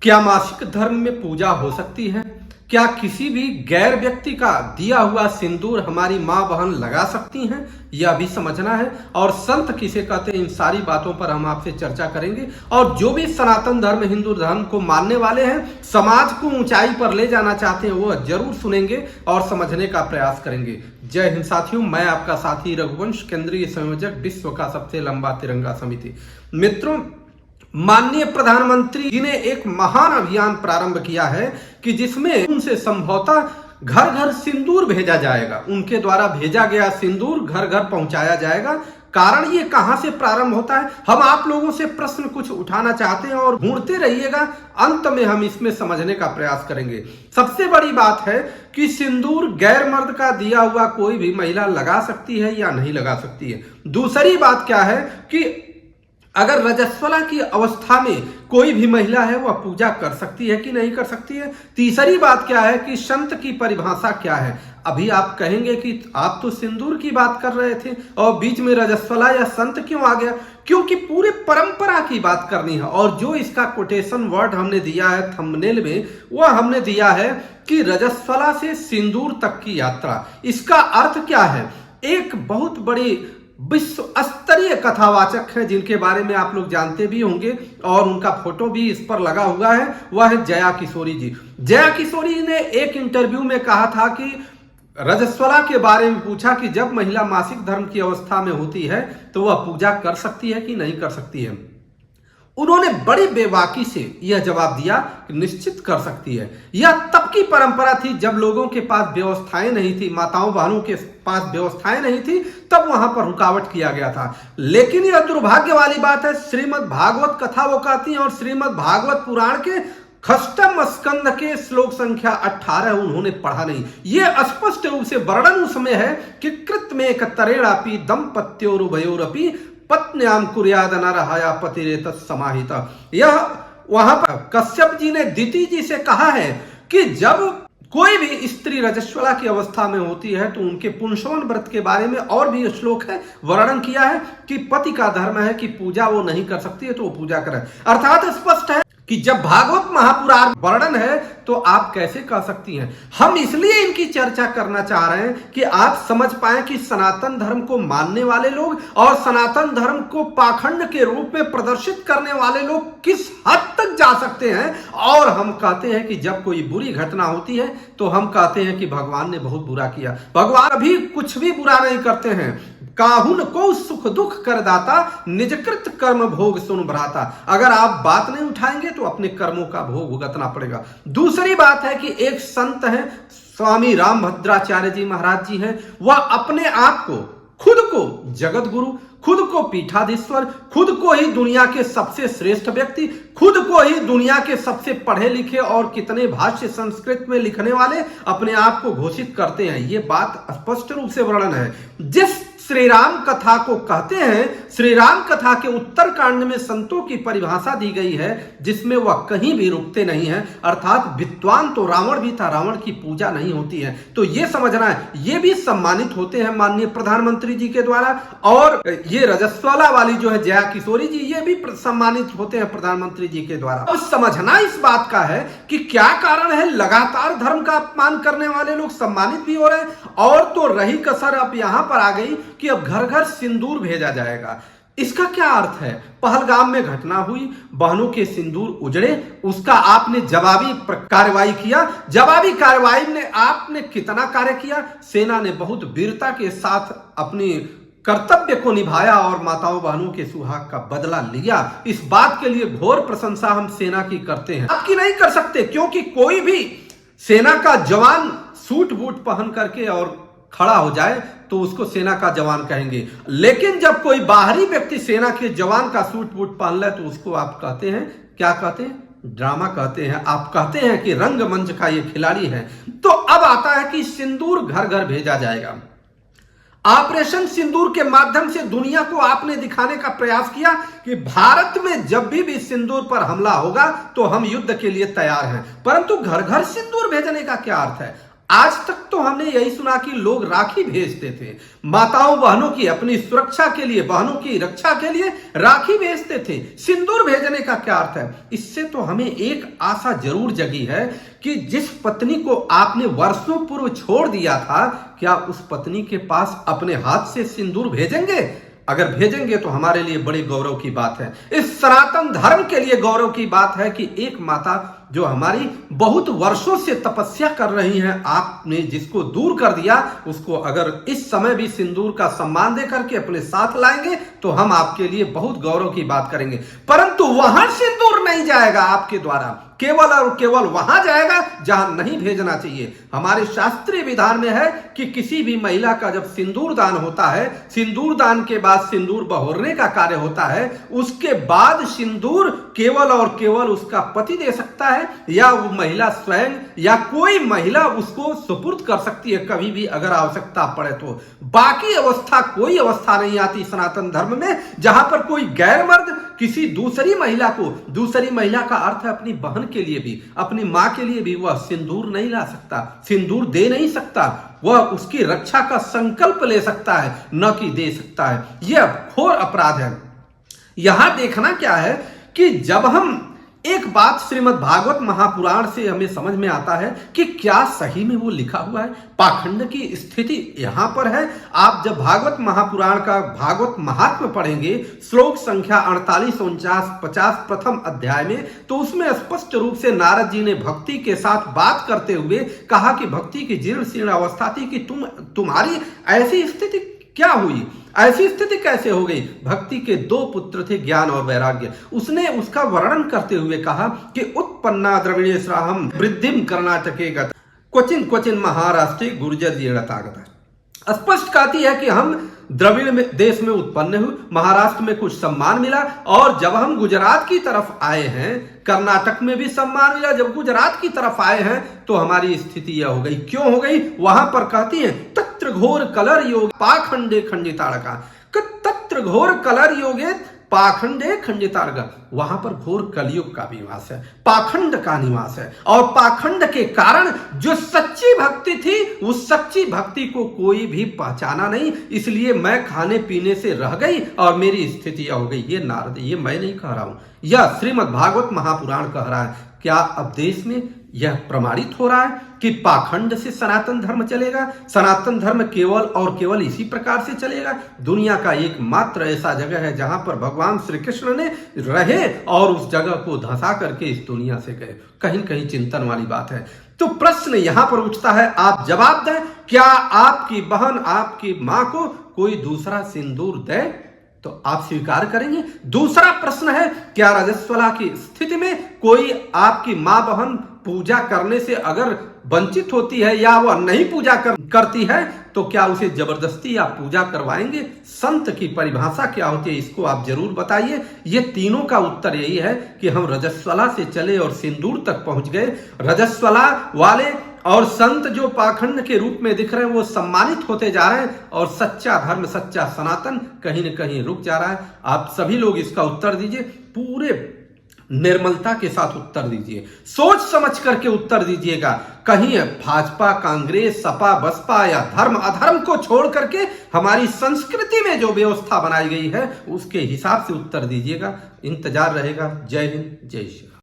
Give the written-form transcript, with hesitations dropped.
क्या मासिक धर्म में पूजा हो सकती है? क्या किसी भी गैर व्यक्ति का दिया हुआ सिंदूर हमारी माँ बहन लगा सकती हैं? यह भी समझना है। और संत किसे कहते हैं, इन सारी बातों पर हम आपसे चर्चा करेंगे। और जो भी सनातन धर्म, हिंदू धर्म को मानने वाले हैं, समाज को ऊंचाई पर ले जाना चाहते हैं, वो जरूर सुनेंगे और समझने का प्रयास करेंगे। जय हिंद साथियों, मैं आपका साथी रघुवंश, केंद्रीय संयोजक, विश्व का सबसे लंबा तिरंगा समिति। मित्रों, माननीय प्रधानमंत्री जी ने एक महान अभियान प्रारंभ किया है कि जिसमें उनसे संभवतः घर घर सिंदूर भेजा जाएगा। उनके द्वारा भेजा गया सिंदूर घर घर पहुंचाया जाएगा। कारण ये कहां से प्रारंभ होता है, हम आप लोगों से प्रश्न कुछ उठाना चाहते हैं और ढूंढते रहिएगा। अंत में हम इसमें समझने का प्रयास करेंगे। सबसे बड़ी बात है कि सिंदूर गैर मर्द का दिया हुआ कोई भी महिला लगा सकती है या नहीं लगा सकती है। दूसरी बात क्या है कि अगर रजस्वला की अवस्था में कोई भी महिला है वह पूजा कर सकती है कि नहीं कर सकती है। तीसरी बात क्या है कि संत की परिभाषा क्या है। अभी आप कहेंगे कि आप तो सिंदूर की बात कर रहे थे और बीच में रजस्वला या संत क्यों आ गया? क्योंकि पूरे परंपरा की बात करनी है। और जो इसका कोटेशन वर्ड हमने दिया है थंबनेल में, वह हमने दिया है कि रजस्वला से सिंदूर तक की यात्रा। इसका अर्थ क्या है? एक बहुत बड़ी विश्व स्तरीय कथावाचक है जिनके बारे में आप लोग जानते भी होंगे और उनका फोटो भी इस पर लगा हुआ है, वह है जया किशोरी जी। जया किशोरी ने एक इंटरव्यू में कहा था कि रजस्वला के बारे में पूछा कि जब महिला मासिक धर्म की अवस्था में होती है तो वह पूजा कर सकती है कि नहीं कर सकती है। उन्होंने बड़ी बेबाकी से यह जवाब दिया कि निश्चित कर सकती है। यह तब की परंपरा थी जब लोगों के पास व्यवस्थाएं नहीं थी, माताओं बहनों के पास व्यवस्थाएं नहीं थी, तब वहां पर रुकावट किया गया था। लेकिन यह दुर्भाग्य वाली बात है, श्रीमद् भागवत कथा वो कहती है और श्रीमद् भागवत पुराण के खष्टम स्कंद के श्लोक संख्या 18 उन्होंने पढ़ा नहीं। यह स्पष्ट रूप से वर्णन उसमें है कि कृत में कतरेणापि दंपत्योरुभयोरपि पत्न्याम कुर्याद नरहया पतिरेत समाहित। यह वहां पर कश्यप जी ने दिति जी से कहा है कि जब कोई भी स्त्री रजस्वला की अवस्था में होती है तो उनके पुंसवन व्रत के बारे में और भी श्लोक है, वर्णन किया है कि पति का धर्म है कि पूजा वो नहीं कर सकती है तो वो पूजा करे। अर्थात स्पष्ट है कि जब भागवत महापुराण वर्णन है तो आप कैसे कह सकती हैं। हम इसलिए इनकी चर्चा करना चाह रहे हैं कि आप समझ पाएं कि सनातन धर्म को मानने वाले लोग और सनातन धर्म को पाखंड के रूप में प्रदर्शित करने वाले लोग किस हद तक जा सकते हैं। और हम कहते हैं कि जब कोई बुरी घटना होती है तो हम कहते हैं कि भगवान ने बहुत बुरा किया। भगवान अभी कुछ भी बुरा नहीं करते हैं। काहुन को सुख दुख कर दाता, निजकृत कर्म भोग सुन भ्राता। अगर आप बात नहीं उठाएंगे तो अपने कर्मों का भोग भुगतना पड़ेगा। दूसरी बात है कि एक संत है, स्वामी रामभद्राचार्य जी महाराज जी हैं, वह अपने आप को, खुद को जगत गुरु, खुद को पीठाधीश्वर, खुद को ही दुनिया के सबसे श्रेष्ठ व्यक्ति, खुद को ही दुनिया के सबसे पढ़े लिखे और कितने भाष्य संस्कृत में लिखने वाले अपने आप को घोषित करते हैं। ये बात स्पष्ट रूप से वर्णन है। जिस श्री राम कथा को कहते हैं, श्री राम कथा के उत्तर कांड में संतों की परिभाषा दी गई है जिसमें वह कहीं भी रुकते नहीं है। अर्थात विद्वान तो रावण भी था, रावण की पूजा नहीं होती है। तो ये समझना है, ये भी सम्मानित होते हैं माननीय प्रधानमंत्री जी के द्वारा। और ये रजस्वला वाली जो है जया किशोरी जी, ये भी सम्मानित होते हैं प्रधानमंत्री जी के द्वारा। अब समझना इस बात का है कि क्या कारण है लगातार धर्म का अपमान करने वाले लोग सम्मानित भी हो रहे हैं। और तो रही कसर अब यहां पर आ गई कि अब घर घर सिंदूर भेजा जाएगा। इसका क्या अर्थ है? पहलगाम में घटना हुई, बहनों के सिंदूर उजड़े, उसका आपने जवाबी कार्रवाई किया। जवाबी कार्रवाई में आपने कितना कार्य किया? सेना ने बहुत वीरता के साथ अपनी कर्तव्य को निभाया और माताओं बहनों के सुहाग का बदला लिया। इस बात के लिए घोर प्रशंसा हम सेना की करते हैं। आपकी नहीं कर सकते, क्योंकि कोई भी सेना का जवान सूट बूट पहन करके और खड़ा हो जाए तो उसको सेना का जवान कहेंगे। लेकिन जब कोई बाहरी व्यक्ति सेना के जवान का सूट बूट पहन ले तो उसको आप कहते हैं, क्या कहते हैं? ड्रामा कहते हैं। आप कहते हैं कि रंगमंच का ये खिलाड़ी है। तो अब आता है कि सिंदूर घर घर भेजा जाएगा। ऑपरेशन सिंदूर के माध्यम से दुनिया को आपने दिखाने का प्रयास किया कि भारत में जब भी सिंदूर पर हमला होगा तो हम युद्ध के लिए तैयार हैं। परंतु घर घर सिंदूर भेजने का क्या अर्थ है? आज तक तो हमने यही सुना कि लोग राखी भेजते थे, माताओं बहनों की अपनी सुरक्षा के लिए, बहनों की रक्षा के लिए राखी भेजते थे। सिंदूर भेजने का क्या अर्थ है? इससे तो हमें एक आशा जरूर जगी है कि जिस पत्नी को आपने वर्षों पूर्व छोड़ दिया था, क्या उस पत्नी के पास अपने हाथ से सिंदूर भेजेंगे? अगर भेजेंगे तो हमारे लिए बड़े गौरव की बात है। इस सनातन धर्म के लिए गौरव की बात है कि एक माता जो हमारी बहुत वर्षों से तपस्या कर रही हैं, आपने जिसको दूर कर दिया, उसको अगर इस समय भी सिंदूर का सम्मान दे करके अपने साथ लाएंगे तो हम आपके लिए बहुत गौरव की बात करेंगे। परंतु वहां सिंदूर नहीं जाएगा आपके द्वारा, केवल और केवल वहां जाएगा जहां नहीं भेजना चाहिए। हमारे शास्त्रीय विधान में है कि किसी भी महिला का जब सिंदूर दान होता है, सिंदूर दान के बाद सिंदूर बहोरने का कार्य होता है, उसके बाद सिंदूर केवल और केवल उसका पति दे सकता है, या वो महिला स्वयं या कोई महिला उसको सुपुर्द कर सकती है कभी भी अगर आवश्यकता पड़े तो। बाकी अवस्था कोई अवस्था नहीं आती सनातन धर्म में जहां पर कोई गैर मर्द किसी दूसरी महिला को, दूसरी महिला का अर्थ है अपनी बहन के लिए भी, अपनी मां के लिए भी, वह सिंदूर नहीं ला सकता, सिंदूर दे नहीं सकता। वह उसकी रक्षा का संकल्प ले सकता है, न कि दे सकता है। यह घोर अपराध है। यहां देखना क्या है कि जब हम एक बात श्रीमद् भागवत महापुराण से हमें समझ में आता है कि क्या सही में वो लिखा हुआ है। पाखंड की स्थिति यहां पर है। आप जब भागवत महापुराण का भागवत महात्म्य पढ़ेंगे, श्लोक संख्या 48, 49, 50 प्रथम अध्याय में, तो उसमें स्पष्ट रूप से नारद जी ने भक्ति के साथ बात करते हुए कहा कि भक्ति की जीर्ण शीर्ण अवस्था थी कि तुम्हारी ऐसी स्थिति क्या हुई, ऐसी स्थिति कैसे हो गई। भक्ति के दो पुत्र थे, ज्ञान और वैराग्य। उसने उसका वर्णन करते हुए कहा कि उत्पन्ना द्रविड़ेश्वराहम वृद्धिम कर्नाटके गत क्वचिन क्वचिन महाराष्ट्र गुर्जर जीर्णतागत। स्पष्ट कहती है कि हम द्रविड़ देश में उत्पन्न हुए, महाराष्ट्र में कुछ सम्मान मिला, और जब हम गुजरात की तरफ आए हैं, कर्नाटक में भी सम्मान मिला, जब गुजरात की तरफ आए हैं तो हमारी स्थिति यह हो गई। क्यों हो गई? वहां पर कहती है तत्र घोर कलर योग पाखंडे खंडिताड़का, तत्र घोर कलर योगे पाखंडे खंडितार्ग। वहां पर घोर कलयुग का निवास है, पाखंड का निवास है, और पाखंड के कारण जो सच्ची भक्ति थी, उस सच्ची भक्ति को कोई भी पहचाना नहीं। इसलिए मैं खाने पीने से रह गई और मेरी स्थिति हो गई। ये नारद, ये मैं नहीं कह रहा हूं, यह श्रीमद् भागवत महापुराण कह रहा है। क्या अब देश में यह प्रमाणित हो रहा है कि पाखंड से सनातन धर्म चलेगा? सनातन धर्म केवल और केवल इसी प्रकार से चलेगा? दुनिया का एकमात्र ऐसा जगह है जहां पर भगवान श्री कृष्ण ने रहे और उस जगह को धंसा करके इस दुनिया से गए। कहीं कहीं चिंतन वाली बात है। तो प्रश्न यहां पर उठता है, आप जवाब दें, क्या आपकी बहन, आपकी मां को कोई दूसरा सिंदूर दे तो आप स्वीकार करेंगे? दूसरा प्रश्न है, क्या रजस्वला की स्थिति में कोई आपकी मां बहन पूजा करने से अगर वंचित होती है या वह नहीं पूजा करती है तो क्या उसे जबरदस्ती आप पूजा करवाएंगे? संत की परिभाषा क्या होती है, इसको आप जरूर बताइए। ये तीनों का उत्तर यही है कि हम रजस्वला से चले और सिंदूर तक पहुंच गए। रजस्वला वाले और संत जो पाखंड के रूप में दिख रहे हैं वो सम्मानित होते जा रहे हैं, और सच्चा धर्म, सच्चा सनातन कहीं न कहीं रुक जा रहा है। आप सभी लोग इसका उत्तर दीजिए, पूरे निर्मलता के साथ उत्तर दीजिए, सोच समझ करके उत्तर दीजिएगा। कहीं भाजपा, कांग्रेस, सपा, बसपा या धर्म अधर्म को छोड़ करके हमारी संस्कृति में जो व्यवस्था बनाई गई है उसके हिसाब से उत्तर दीजिएगा। इंतजार रहेगा। जय हिंद, जय श्री राम।